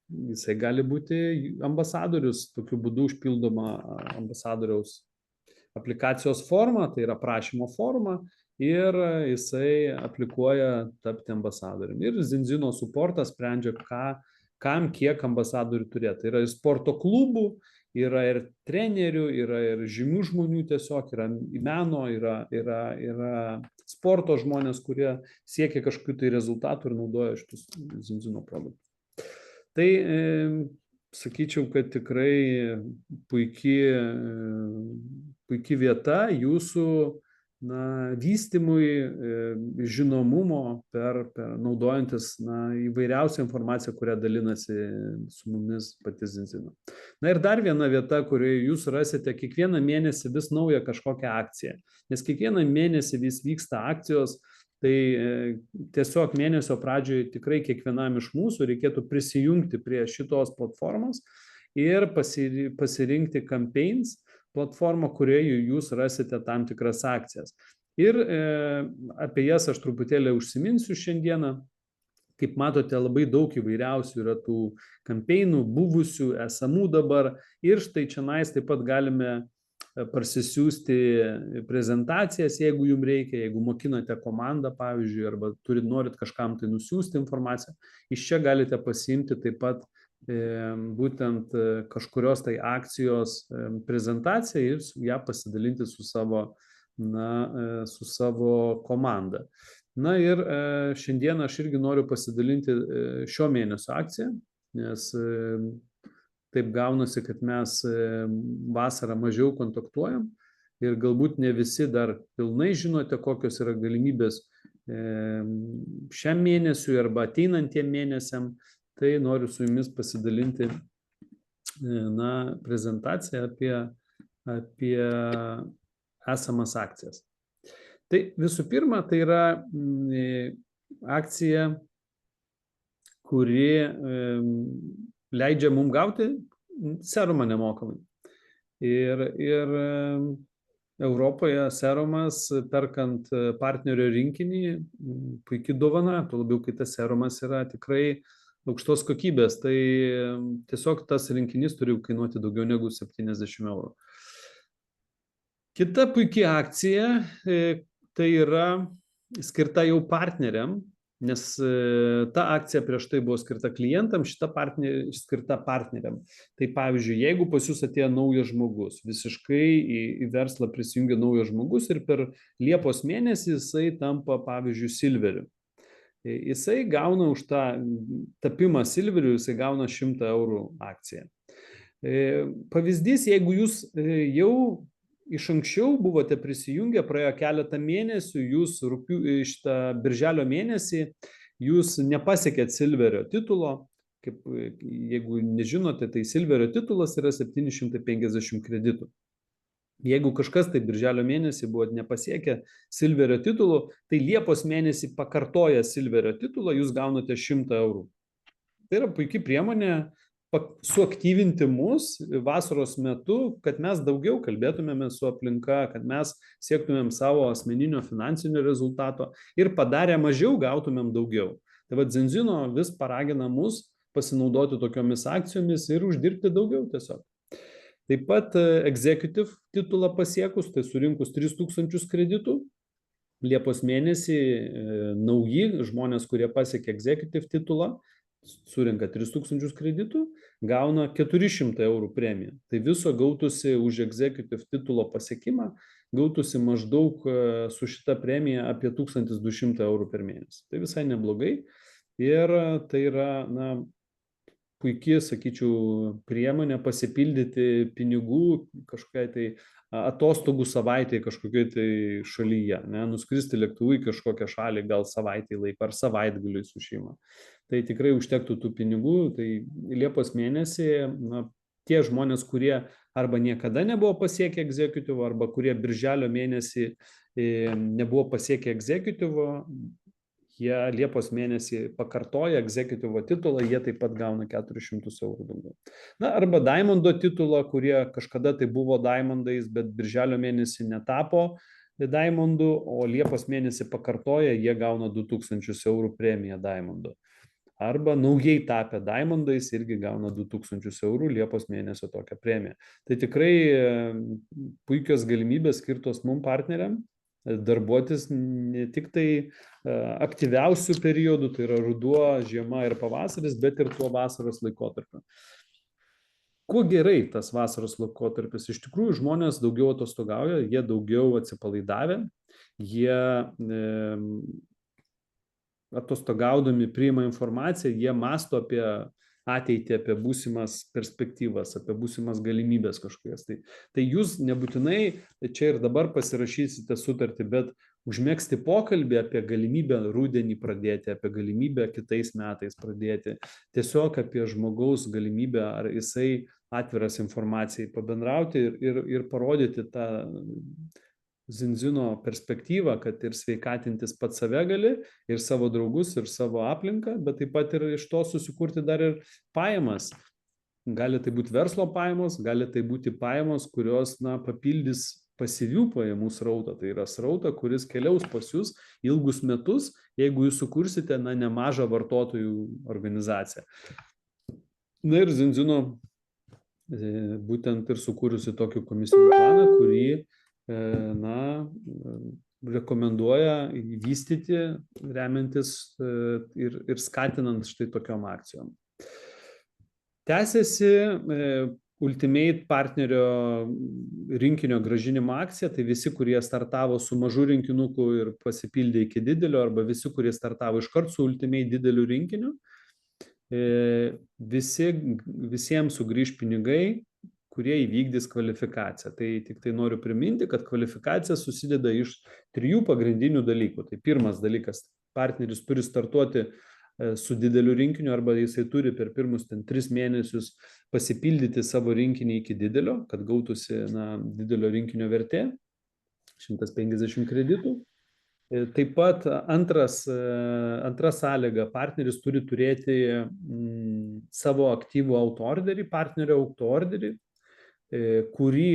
jisai gali būti ambasadorius. Tokiu būdu užpildoma ambasadoriaus aplikacijos forma, tai yra prašymo forma, ir jisai aplikuoja tapti ambasadoriumi. Ir Zinzino suportas sprendžia, kam kiek ambasadorių turėti. Tai yra ir sporto klubų, yra ir trenerių, yra ir žymių žmonių tiesiog, yra meno, yra sporto žmonės, kurie siekia kažkokių tai rezultatų ir naudoja šitus Zinzino produktus. Tai sakyčiau, kad tikrai puikia vieta jūsų vystymui, žinomumo per naudojantis įvairiausią informaciją, kurią dalinasi su mumis pati Zinzino. Ir dar viena vieta, kurioje jūs rasite kiekvieną mėnesį vis naują kažkokią akciją, nes kiekvieną mėnesį vis vyksta akcijos, tai tiesiog mėnesio pradžioje tikrai kiekvienam iš mūsų reikėtų prisijungti prie šitos platformos ir pasirinkti campaigns platformą, kurioje jūs rasite tam tikras akcijas. Ir apie jas aš truputėlį užsiminsiu šiandieną. Kaip matote, labai daug įvairiausių yra tų kampeinų, buvusių, esamų dabar. Ir štai čionais taip pat galime parsisiųsti prezentacijas, jeigu jums reikia, jeigu mokinate komandą, pavyzdžiui, arba norit kažkam tai nusiųsti informaciją. Iš čia galite pasiimti taip pat būtent kažkurios tai akcijos prezentaciją ir ją pasidalinti su savo komanda. Na ir šiandien aš irgi noriu pasidalinti šio mėnesio akciją, nes taip gaunasi, kad mes vasarą mažiau kontaktuojam ir galbūt ne visi dar pilnai žinote, kokios yra galimybės šiam mėnesiui arba ateinantiem mėnesiam. Tai noriu su jumis pasidalinti prezentaciją apie esamas akcijas. Tai visų pirma, tai yra akcija, kuri leidžia mums gauti serumą nemokamai. Ir Europoje serumas, perkant partnerio rinkinį, puikiai dovana, tuo labiau, kai tas serumas yra tikrai aukštos kokybės, tai tiesiog tas rinkinys turi kainuoti daugiau negu 70 eurų. Kita puikia akcija, tai yra skirta jau partneriam, nes ta akcija prieš tai buvo skirta klientam, šita skirta partneriam. Tai pavyzdžiui, jeigu pas jūs atėjo naujas žmogus, visiškai į verslą prisijungia naujas žmogus ir per Liepos mėnesį jisai tampa, pavyzdžiui, silveriu. Jisai gauna už tą tapimą silveriu, jisai gauna 100 eurų akciją. Pavyzdys, jeigu jūs jau iš anksčiau buvote prisijungę, praėjo keletą mėnesių, jūs šitą birželio mėnesį, jūs nepasiekėt silverio titulo, kaip jeigu nežinote, tai silverio titulas yra 750 kreditų. Jeigu kažkas tai birželio mėnesį buvo nepasiekę silverio titulų, tai Liepos mėnesį pakartoja silverio titulą, jūs gaunate 100 eurų. Tai yra puikia priemonė suaktyvinti mus vasaros metu, kad mes daugiau kalbėtumėme su aplinka, kad mes siektumėm savo asmeninio finansinio rezultato ir padarę mažiau gautumėm daugiau. Tai vad Zinzino vis paragina mus pasinaudoti tokiomis akcijomis ir uždirbti daugiau tiesiog. Taip pat executive titulą pasiekus, tai surinkus 3000 kreditų, Liepos mėnesį nauji žmonės, kurie pasiekė executive titulą, surinka 3000 kreditų, gauna 400 eurų premiją. Tai viso gautųsi už executive titulo pasiekimą, gautųsi maždaug su šita premija apie 1200 eurų per mėnesį. Tai visai neblogai ir tai yra, puikiai, sakyčiau, priemonė pasipildyti pinigų kažkokiai tai atostogų savaitėje kažkokiai tai šalyje, nuskristi lėktuvu į kažkokią šalį gal savaitėje laiko ar savaitgaliui su šeima. Tai tikrai užtektų tų pinigų, tai Liepos mėnesį tie žmonės, kurie arba niekada nebuvo pasiekę executive, arba kurie birželio mėnesį nebuvo pasiekę executive, jie Liepos mėnesį pakartoja executive titulą, jie taip pat gauna 400 eurų daugiau. Arba Diamondo titulą, kurie kažkada tai buvo Diamondais, bet birželio mėnesį netapo Diamondų, o Liepos mėnesį pakartoja, jie gauna 2000 eurų premiją Diamondo. Arba naujai tapę Diamondais irgi gauna 2000 eurų Liepos mėnesio tokią premiją. Tai tikrai puikios galimybės skirtos mums partneriam darbuotis ne tik tai aktyviausių periodų, tai yra ruduo, žiema ir pavasaris, bet ir tuo vasaros laikotarpiu. Kuo gerai tas vasaros laikotarpis? Iš tikrųjų, žmonės daugiau atostogauja, jie daugiau atsipalaidavę, jie atostogaudami priima informaciją, jie mąsto apie ateitį, apie būsimas perspektyvas, apie būsimas galimybės kažkokias. Tai jūs nebūtinai čia ir dabar pasirašysite sutartį, bet užmegzti pokalbį apie galimybę rudenį pradėti, apie galimybę kitais metais pradėti, tiesiog apie žmogaus galimybę, ar jisai atviras informacijai, pabendrauti ir parodyti tą Zinzino perspektyvą, kad ir sveikatintis pats save gali, ir savo draugus, ir savo aplinką, bet taip pat ir iš to susikurti dar ir pajamas. gali tai būti verslo pajamos, gali tai būti pajamos, kurios papildys pasyvių pajamų srautą. Tai yra srautą, kuris keliaus pas jūs ilgus metus, jeigu jūs sukursite nemažą vartotojų organizaciją. Na ir Zinzino būtent ir sukūrusi tokį komisinį planą, kurį rekomenduoja vystyti, remiantis ir skatinant štai tokiom akcijom. Tęsiasi Ultimate partnerio rinkinio grąžinimo akcija, tai visi, kurie startavo su mažu rinkinuku ir pasipildė iki didelio, arba visi, kurie startavo iškart su Ultimate dideliu rinkiniu, visiems sugrįž pinigai, kurie įvykdys kvalifikaciją. Tai tik tai noriu priminti, kad kvalifikacija susideda iš 3 pagrindinių dalykų. Tai pirmas dalykas, partneris turi startuoti su dideliu rinkiniu, arba jisai turi per pirmus 3 mėnesius pasipildyti savo rinkinį iki didelio, kad gautųsi didelio rinkinio vertė, 150 kreditų. Taip pat antra sąlyga, partneris turi turėti savo aktyvų autoorderį, partnerio autoorderį, kurį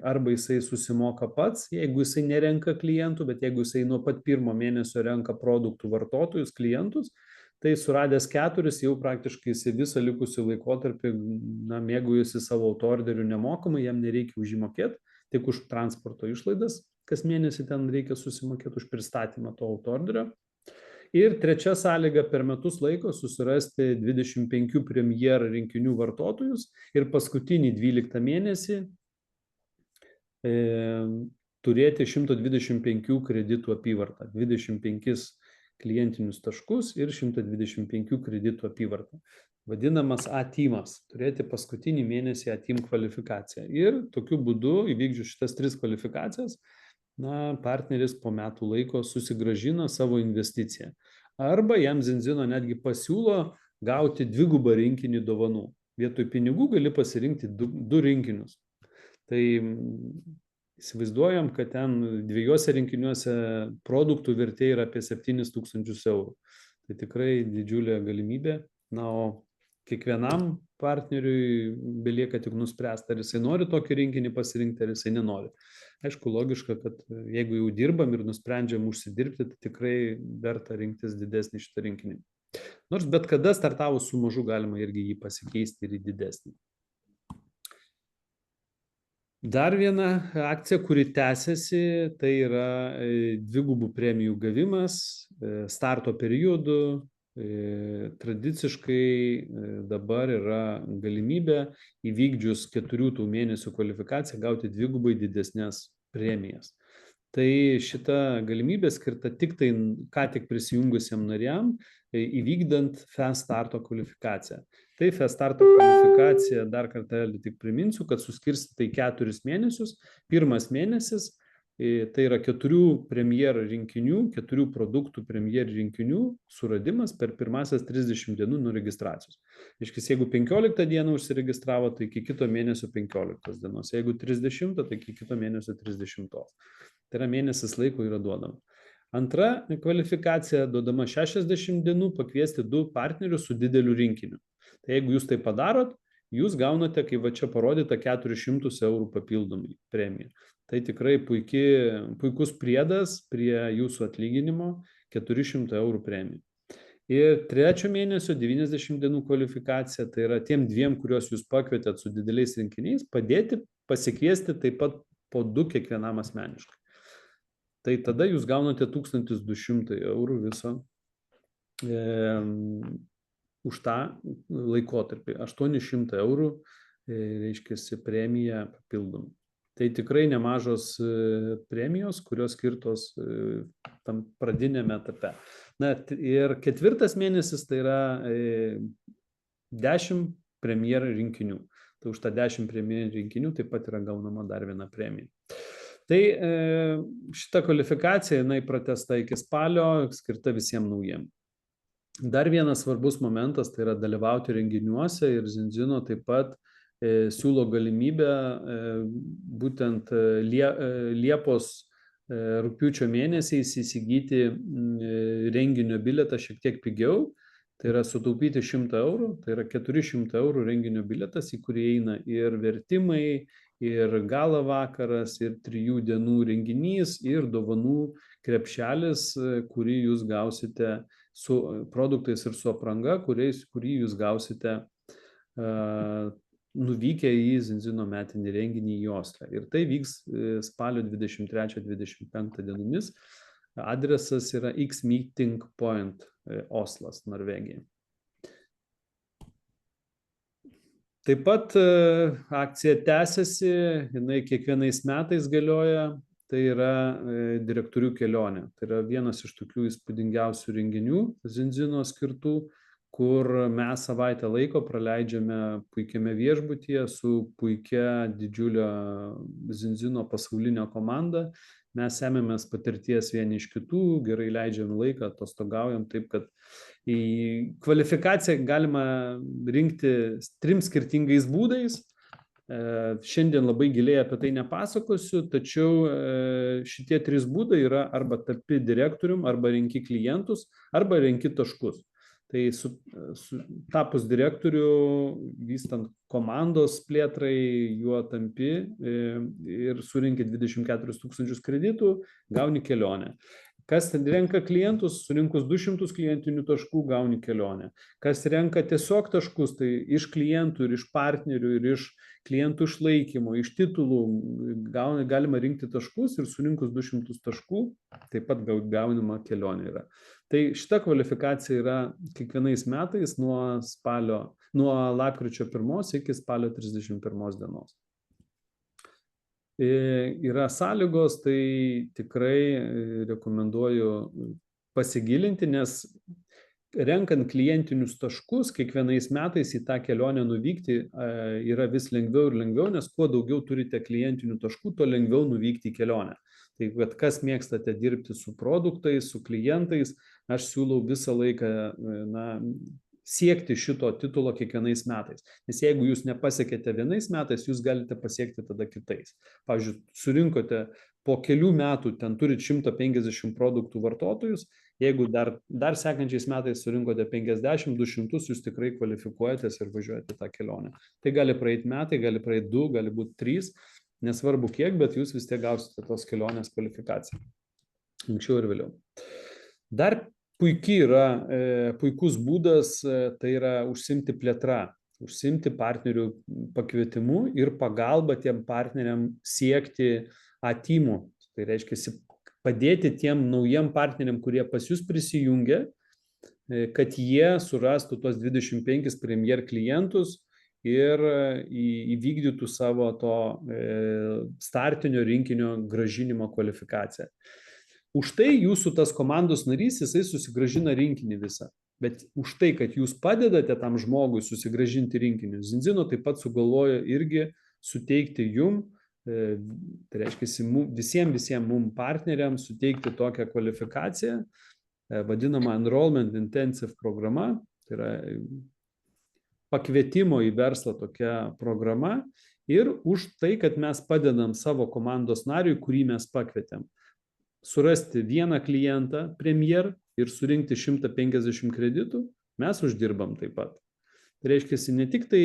arba jisai susimoka pats, jeigu jisai nerenka klientų, bet jeigu jisai nuo pat 1 mėnesio renka produktų vartotojus, klientus, tai suradęs 4 jau praktiškai jisai visą likusį laikotarpį mėgaujasi savo autoorderių nemokamai, jam nereikia už jį mokėti, tik už transporto išlaidas, kas mėnesį ten reikia susimokėti už pristatymą to autoorderio. Ir trečia sąlyga, per metus laiko susirasti 25 Premier rinkinių vartotojus ir paskutinį 12 mėnesį turėti 125 kreditų apyvartą, 25 klientinius taškus ir 125 kreditų apyvartą. Vadinamas A-teamas, turėti paskutinį mėnesį A-team kvalifikaciją. Ir tokiu būdu, įvykdžius šitas 3 kvalifikacijas, partneris po metų laiko susigrąžina savo investiciją. Arba jam Zinzino netgi pasiūlo gauti 2 rinkinį dovanų. Vietoj pinigų gali pasirinkti 2 rinkinius. Tai įsivaizduojam, kad ten 2 rinkiniuose produktų vertė yra apie 7 000 eurų. Tai tikrai didžiulė galimybė. O kiekvienam partneriui belieka tik nuspręsti, ar jisai nori tokį rinkinį pasirinkti, ar jisai nenori. Aišku, logiška, kad jeigu jau dirbam ir nusprendžiam užsidirbti, tai tikrai verta rinktis didesnį šitą rinkinį. Nors bet kada startavus su mažu galima irgi jį pasikeisti ir į didesnį. Dar viena akcija, kuri tęsiasi, tai yra 2 premijų gavimas starto periodu. Tradiciškai dabar yra galimybė įvykdžius 4 mėnesių kvalifikaciją gauti 2 didesnės premijas. Tai šita galimybė skirta tik tai ką tik prisijungusiam nariam, įvykdant Fast Starto kvalifikaciją. Tai Fast Starto kvalifikacija, dar kartą tik priminsiu, kad suskirstyta į 4 mėnesius. Pirmas mėnesis tai yra 4 Premier rinkinių, 4 produktų Premier rinkinių suradimas per pirmasias 30 dienų nuo registracijos. Iškis, jeigu 15 dieną užsiregistravo, tai iki kito mėnesio 15 dienos. Jeigu 30, tai iki kito mėnesio 30. Tai yra mėnesis laiko yra duodama. Antra kvalifikacija duodama 60 dienų pakviesti 2 partnerius su dideliu rinkiniu. Tai jeigu jūs tai padarot, jūs gaunate, kaip va čia parodyta, 400 eurų papildomai premiją. Tai tikrai puikus priedas prie jūsų atlyginimo, 400 eurų premija. Ir 3 mėnesio 90 dienų kvalifikacija, tai yra tiem 2, kuriuos jūs pakvietėt su dideliais rinkiniais, padėti pasikviesti taip pat po 2 kiekvienam asmeniškai. Tai tada jūs gaunate 1200 eurų viso už tą laikotarpį. 800 eurų reiškiasi premija papildomai. Tai tikrai nemažos premijos, kurios skirtos tam pradinėme etape. Ir 4 mėnesis tai yra 10 Premier rinkinių. Tai už tą 10 Premier rinkinių taip pat yra gaunama dar viena premija. Tai šita kvalifikacija, jinai pratęsta iki spalio, skirta visiems naujiem. Dar vienas svarbus momentas, tai yra dalyvauti renginiuose ir Zinzino taip pat siūlo galimybę būtent Liepos rugpjūčio mėnesiais įsigyti renginio bilietą šiek tiek pigiau. Tai yra sutaupyti 100 eurų, tai yra 400 eurų renginio bilietas, į kurį eina ir vertimai, ir gala vakaras, ir 3 dienų renginys, ir dovanų krepšelis, kurį jūs gausite su produktais ir su apranga, kurį jūs gausite nuvykę į Zinzino metinį renginį į Oslą. Ir tai vyks spalio 23-25 dienomis. Adresas yra X Meeting Point, Oslas, Norvegija. Taip pat akcija tęsiasi, jinai kiekvienais metais galioja, tai yra direktorių kelionė. Tai yra vienas iš tokių įspūdingiausių renginių Zinzino skirtų, kur mes savaitę laiko praleidžiame puikiame viešbutyje su puikia didžiulio Zinzino pasaulinio komanda. Mes ėmėmės patirties vieni iš kitų, gerai leidžiam laiką, atostogaujam, taip kad į kvalifikaciją galima rinkti 3 skirtingais būdais. Šiandien labai giliai apie tai nepasakosiu, tačiau šitie 3 būdai yra arba tapi direktorium, arba renki klientus, arba renki taškus. Tai tapus direktorių, vystant komandos plėtrai, juo tampi ir surinki 24 000 kreditų, gauni kelionę. Kas renka klientus, surinkus 200 klientinių taškų, gauni kelionę. Kas renka tiesiog taškus, tai iš klientų ir iš partnerių ir iš klientų išlaikymo, iš titulų galima rinkti taškus ir surinkus 200 taškų, taip pat gaunama kelionė yra. Tai šita kvalifikacija yra kiekvienais metais nuo lapkričio 1 iki spalio 31 dienos. Yra sąlygos, tai tikrai rekomenduoju pasigilinti, nes renkant klientinius taškus, kiekvienais metais į tą kelionę nuvykti yra vis lengviau ir lengviau, nes kuo daugiau turite klientinių taškų, tuo lengviau nuvykti į kelionę. Tai kas mėgstate dirbti su produktais, su klientais, aš siūlau visą laiką siekti šito titulo kiekvienais metais. Nes jeigu jūs nepasiekėte vienais metais, jūs galite pasiekti tada kitais. Pavyzdžiui, surinkote po kelių metų, ten turit 150 produktų vartotojus, jeigu dar sekančiais metais surinkote 50-200, jūs tikrai kvalifikuojatės ir važiuojate tą kelionę. Tai gali praeiti metai, gali praeiti 2, gali būti 3, nesvarbu kiek, bet jūs vis tiek gausite tos kelionės kvalifikaciją. Anksčiau ir vėliau. Dar puikus būdas, tai yra užsiimti plėtra, užsiimti partnerių pakvietimu ir pagalba tiem partneriam siekti atimų. Tai reiškia padėti tiem naujiem partneriam, kurie pas jūs prisijungia, kad jie surastų tos 25 premier klientus ir įvykdytų savo to startinio rinkinio grąžinimo kvalifikaciją. Už tai jūsų tas komandos narys, jisai susigrąžina rinkinį visą. Bet už tai, kad jūs padedate tam žmogui susigrąžinti rinkinį, Zinzino taip pat sugalvojo irgi suteikti jum, tai reiškia visiems mum partneriams suteikti tokią kvalifikaciją, vadinama Enrollment Intensive programa, tai yra pakvietimo į verslą tokia programa ir už tai, kad mes padedam savo komandos nariui, kurį mes pakvietėm, surasti vieną klientą premier ir surinkti 150 kreditų, mes uždirbam taip pat. Tai reiškia, ne tik tai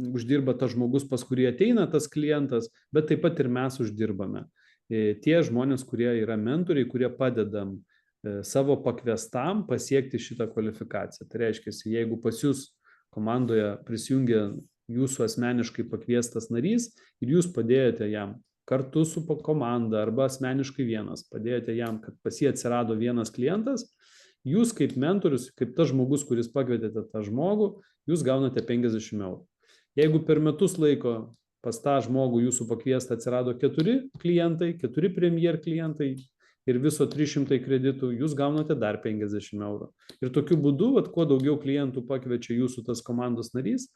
uždirba tas žmogus, pas kurį ateina tas klientas, bet taip pat ir mes uždirbame. Tie žmonės, kurie yra mentoriai, kurie padedam savo pakviestam pasiekti šitą kvalifikaciją. Tai reiškia, jeigu pas jūs komandoje prisijungia jūsų asmeniškai pakviestas narys ir jūs padėjote jam kartu su komanda arba asmeniškai vienas, padėjote jam, kad pas jį atsirado vienas klientas, jūs kaip mentorius, kaip tas žmogus, kuris pakvietėte tą žmogų, jūs gaunate 50 eurų. Jeigu per metus laiko pas tą žmogų jūsų pakviestą atsirado 4 klientai, 4 premier klientai ir viso 300 kreditų, jūs gaunate dar 50 eurų. Ir tokiu būdu, kuo daugiau klientų pakviečia jūsų tas komandos narys,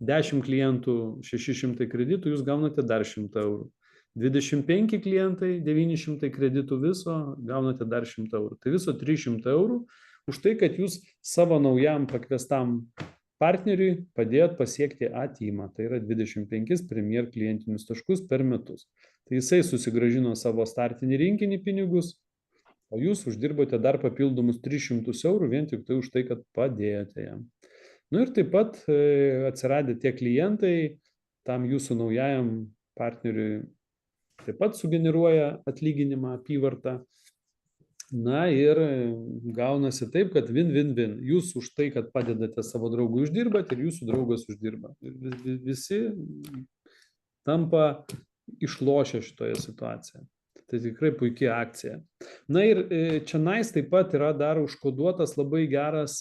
10 klientų 600 kreditų, jūs gaunate dar 100 eurų. 25 klientai, 900 kreditų viso, gaunate dar 100 eurų. Tai viso 300 eurų už tai, kad jūs savo naujam pakviestam partneriui padėjot pasiekti atimą. Tai yra 25 premier klientinius taškus per metus. Tai jisai susigrąžino savo startinį rinkinį pinigus o jūs uždirbote dar papildomus 300 eurų vien tik tai už tai, kad padėjote jam. Nu ir taip pat atsiradę tie klientai tam jūsų naujajam partneriui taip pat sugeneruoja atlyginimą, apyvartą. Na ir gaunasi taip, kad win-win-win. Jūs už tai, kad padedate savo draugui uždirbat ir jūsų draugas uždirba. Ir visi tampa išlošę šitoje situacijoje. Tai tikrai puikia akcija. Na ir čionais taip pat yra dar užkoduotas labai geras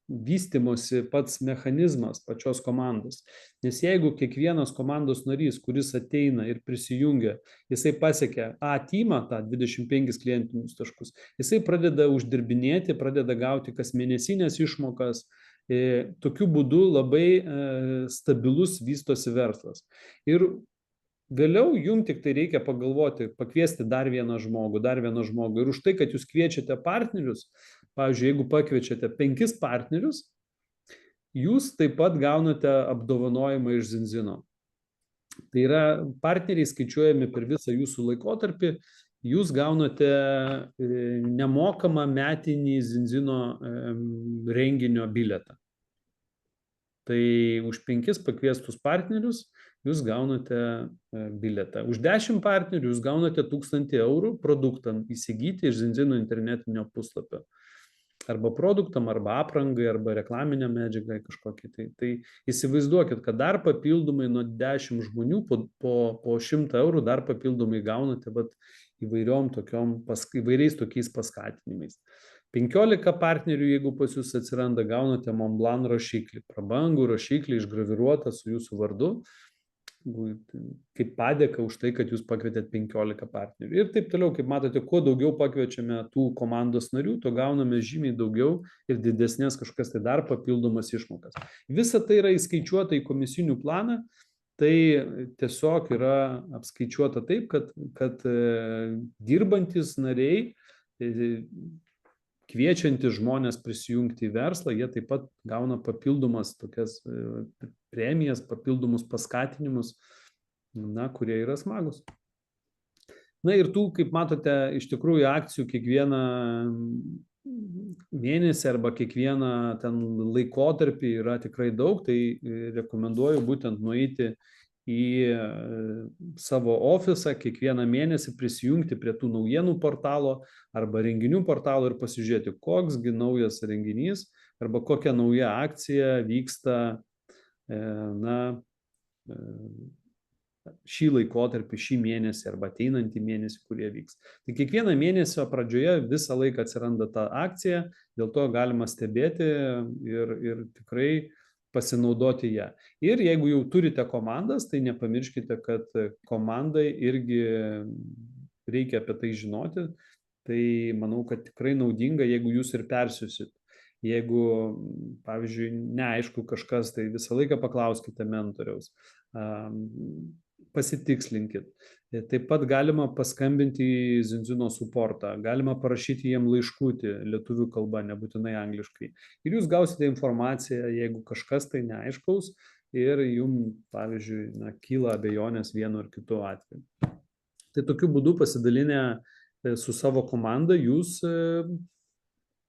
vystymosi pats mechanizmas pačios komandos. Nes jeigu kiekvienas komandos narys, kuris ateina ir prisijungia, jisai pasiekia A teamą, tą 25 klientinius taškus, jisai pradeda uždirbinėti, pradeda gauti kasmėnesinės išmokas. Tokiu būdu labai stabilus vystosi verslas. Ir vėliau jums tik tai reikia pagalvoti, pakviesti dar vieną žmogų. Ir už tai, kad jūs kviečiate partnerius, pavyzdžiui, jeigu pakviečiate 5 partnerius, jūs taip pat gaunate apdovanojimą iš Zinzino. Tai yra partneriai skaičiuojami per visą jūsų laikotarpį, jūs gaunate nemokamą metinį Zinzino renginio bilietą. Tai už 5 pakviestus partnerius jūs gaunate bilietą. Už 10 partnerių jūs gaunate 1000 eurų produktam įsigyti iš Zinzino internetinio puslapio. Arba produktam, arba aprangai, arba reklaminę medžiagą kažkokį. Tai įsivaizduokit, kad dar papildomai nuo 10 žmonių po 100 eurų dar papildomai gaunate įvairiais tokiais paskatinimais. 15 partnerių, jeigu pas jūs atsiranda, gaunate Montblanc rašiklį, prabangų rašiklį išgraviruotą su jūsų vardu, kaip padėka už tai, kad jūs pakvietėt 15 partnerių. Ir taip toliau, kaip matote, kuo daugiau pakviečiame tų komandos narių, to gauname žymiai daugiau ir didesnės kažkas tai dar papildomas išmokas. Visa tai yra įskaičiuota į komisinių planą, tai tiesiog yra apskaičiuota taip, kad dirbantis nariai, kviečiantys žmonės prisijungti į verslą, jie taip pat gauna papildomas tokias premijas, papildomus paskatinimus, kurie yra smagus. Na ir tų, kaip matote, iš tikrųjų akcijų kiekvieną mėnesį arba kiekvieną ten laikotarpį yra tikrai daug, tai rekomenduoju būtent nueiti į savo ofisą kiekvieną mėnesį, prisijungti prie tų naujienų portalo arba renginių portalo ir pasižiūrėti, koksgi naujas renginys arba kokia nauja akcija vyksta šį laikotarpį, šį mėnesį arba ateinantį mėnesį, kurie vyks. Tai kiekvieną mėnesio pradžioje visą laiką atsiranda ta akcija, dėl to galima stebėti ir tikrai pasinaudoti ją. Ir jeigu jau turite komandas, tai nepamirškite, kad komandai irgi reikia apie tai žinoti. Tai manau, kad tikrai naudinga, jeigu jūs ir persiusit. Jeigu, pavyzdžiui, neaišku kažkas, tai visą laiką paklauskite mentoriaus, pasitikslinkit. Taip pat galima paskambinti į Zinzino supportą, galima parašyti jiem laiškutį lietuvių kalba, nebūtinai angliškai. Ir jūs gausite informaciją, jeigu kažkas tai neaiškaus ir jums, pavyzdžiui, kyla abejonės vienu ar kitu atveju. Tai tokiu būdu pasidalinę su savo komanda jūs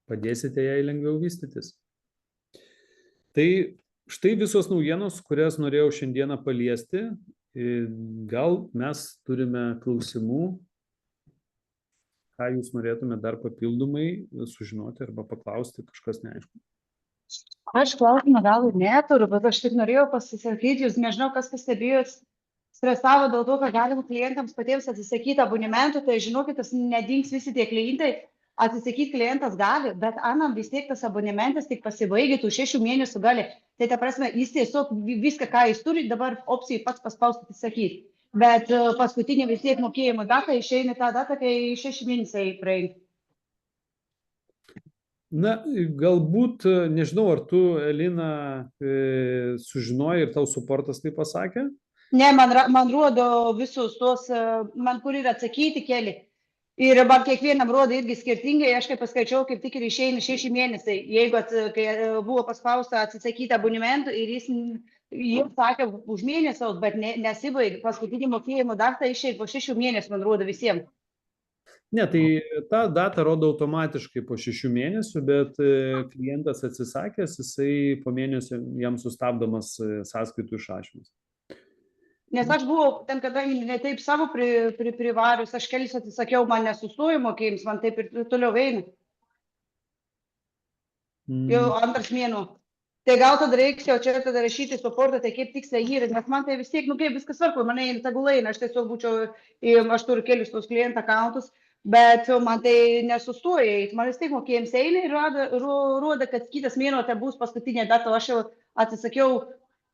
padėsite jai lengviau vystytis. Tai štai visos naujienos, kurias norėjau šiandieną paliesti. Gal mes turime klausimų, ką jūs norėtume dar papildomai sužinoti arba paklausti, kažkas neaišku. Aš klausimą gal ir neturiu, bet aš tik norėjau pasisakyti, jūs nežinau, kas pastebėjot, stresavo dėl to, kad galim klientams patiems atsisakyti abonementų, tai žinokit, tas nedings visi tie klientai. Atsisakyti klientas gali, bet anam vis tiek tas abonementas tik pasibaigia, tų 6 mėnesių gali. Tai ta prasme, jis tiesiog viską, ką jis turi, dabar opcijai pats paspausti atsisakyti. Bet paskutinė vis tiek mokėjimo data išeina tą datą, kai 6 mėnesiai praeina. Na, galbūt, nežinau, ar tu, Elina, sužinojai ir tau supportas tai pasakė? Ne, man rodo visus tos, man kur yra atsakyti keli. Ir man kiekvienam rodo irgi skirtingai, aš kaip paskaičiau, kaip tik ir išeina 6 mėnesiai. Jeigu kai buvo paspausta atsisakyti abonementų ir jis sakė už mėnesiaus, bet nesibaigia, paskutinį mokėjimo datą išeina po 6 mėnesių, man rodo visiems. Ne, tai tą datą rodo automatiškai po 6 mėnesių, bet klientas atsisakęs, jisai po mėnesio jam sustabdomas sąskaitų išrašymas. Nes aš buvau ten, kadangi ne taip savo privarius, aš kelis atsisakiau, man nesustojo mokėjimus, man taip ir toliau eina. Jau antras mėnuo. Tai gal tada reiks jau čia tada rašyti suportą, tai kaip tiksliai yra, nes man tai vis tiek, nu kaip viskas svarbu, mane tegul eina, aš tiesiog būčiau, aš turiu kelius tos klientų akauntus, bet man tai nesustoja, man vis tiek mokėjams eina ir rodo, kad kitas mėnuo tai bus paskutinė data, aš jau atsisakiau,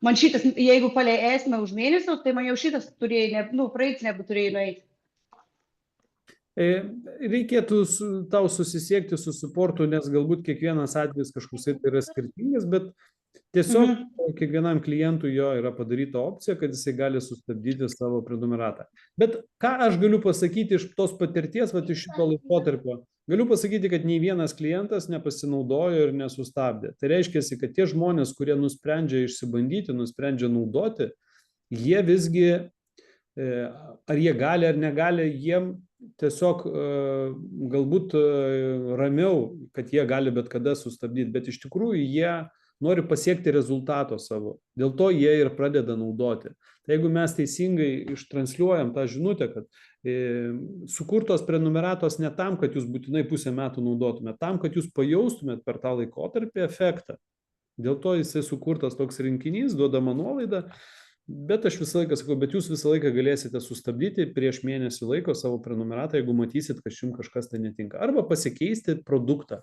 man šitas, jeigu palei esmę už mėnesius, tai man jau šitas turėjo, praeits nebeturėjo nueiti. Reikėtų tau susisiekti su suportu, nes galbūt kiekvienas atvejis kažkoks yra skirtingas, bet tiesiog kiekvienam klientui jo yra padaryta opcija, kad jisai gali sustabdyti savo prenumeratą. Bet ką aš galiu pasakyti iš tos patirties, iš šito laikotarpio? Galiu pasakyti, kad nei vienas klientas nepasinaudojo ir nesustabdė. Tai reiškia, kad tie žmonės, kurie nusprendžia išsibandyti, nusprendžia naudoti, jie visgi, ar jie gali ar negali, jiem tiesiog galbūt ramiau, kad jie gali bet kada sustabdyti, bet iš tikrųjų jie nori pasiekti rezultato savo. Dėl to jie ir pradeda naudoti. Tai jeigu mes teisingai ištransliuojam tą žinutę, kad sukurtos prenumeratos ne tam, kad jūs būtinai pusę metų naudotumėt, tam, kad jūs pajaustumėt per tą laikotarpį efektą. Dėl to jisai sukurtas toks rinkinys, duodama nuolaida. Bet aš visą laiką sakau, bet jūs visą laiką galėsite sustabdyti prieš mėnesį laiko savo prenumeratą, jeigu matysit, kad jums kažkas tai netinka. Arba pasikeisti produktą.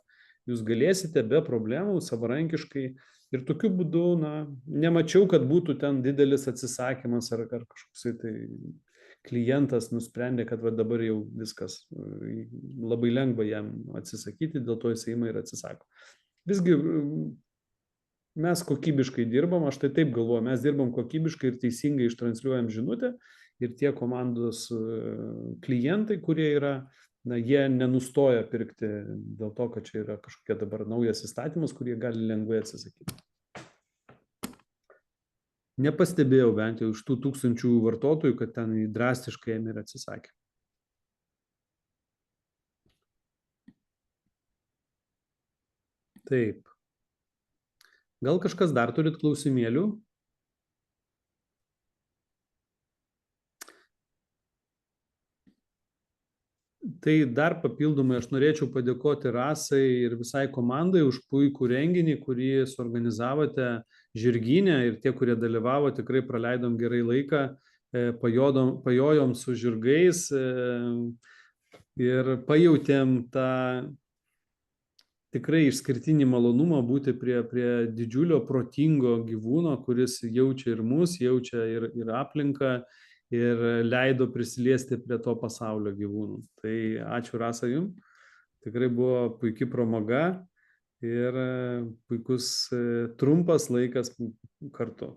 Jūs galėsite be problemų, savarankiškai. Ir tokiu būdu, nemačiau, kad būtų ten didelis atsisakymas ar kažkoks tai klientas nusprendė, kad dabar jau viskas labai lengva jam atsisakyti, dėl to jis eina ir atsisako. Visgi mes kokybiškai dirbam, aš tai taip galvoju, mes dirbam kokybiškai ir teisingai ištransliuojam žinutę ir tie komandos klientai, kurie yra, jie nenustoja pirkti dėl to, kad čia yra kažkokia dabar naujas įstatymas, kurie gali lengvai atsisakyti. Nepastebėjau bent jau iš tų 1000 vartotojų, kad ten drastiškai ėmė ir atsisakė. Taip. Gal kažkas dar turit klausimėlių? Tai dar papildomai aš norėčiau padėkoti Rasai ir visai komandai už puikų renginį, kurį suorganizavote Žirgyne ir tie, kurie dalyvavo, tikrai praleidom gerai laiką, pajojom su žirgais ir pajautėm tą tikrai išskirtinį malonumą būti prie didžiulio protingo gyvūno, kuris jaučia ir mus, jaučia ir aplinką ir leido prisiliesti prie to pasaulio gyvūnų. Tai ačiū Rasa jums, tikrai buvo puikia pramoga ir puikus trumpas laikas kartu.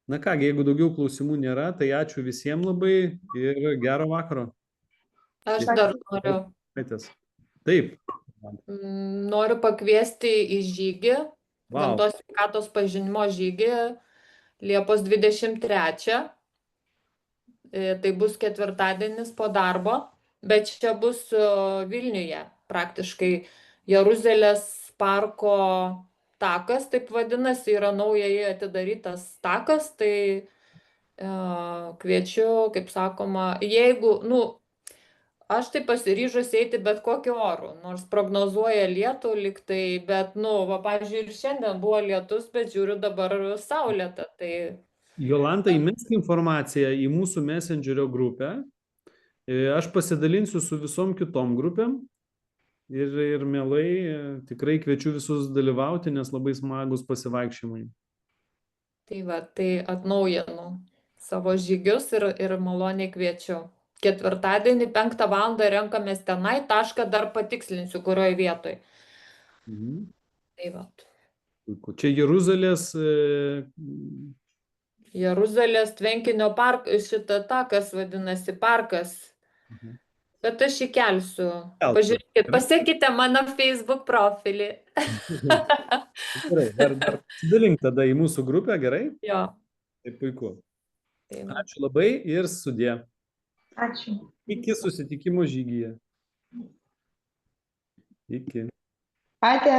Na kągi, jeigu daugiau klausimų nėra, tai ačiū visiems labai ir gero vakaro. Aš dar noriu. Taip. Noriu pakviesti į žygį, gamtos sveikatos pažinimo žygį Liepos 23. Tai bus ketvirtadienis po darbo, bet čia bus Vilniuje, praktiškai Jeruzalės parko takas, taip vadinasi, yra naujai atidarytas takas, tai kviečiu, kaip sakoma, jeigu, aš tai pasiryžus eiti bet kokiu oru, nors prognozuoja lietų liktai, bet, pavyzdžiui, ir šiandien buvo lietus, bet žiūriu dabar saulėta. Tai... Jolanta, įmesk informaciją į mūsų Messengerio grupę. Aš pasidalinsiu su visom kitom grupėm ir mielai tikrai kviečiu visus dalyvauti, nes labai smagus pasivaikščiojimai. Tai atnaujinu savo žygius ir maloniai kviečiu. Ketvirtadienį 5 valandą renkamės tenai, tašką dar patikslinsiu, kurioje vietoje. Čia Jeruzalės... Jeruzalės tvenkinio parkas, šitą takas vadinasi parkas. Bet aš įkelsiu. Pažiūrėkit, pasiekite mano Facebook profilį. Gerai, dar dalink tada į mūsų grupę, gerai? Jo. Tai puiku. Tai va. Ačiū labai ir sudie. Ačiū. Iki susitikimo žygyje. Iki. Ate.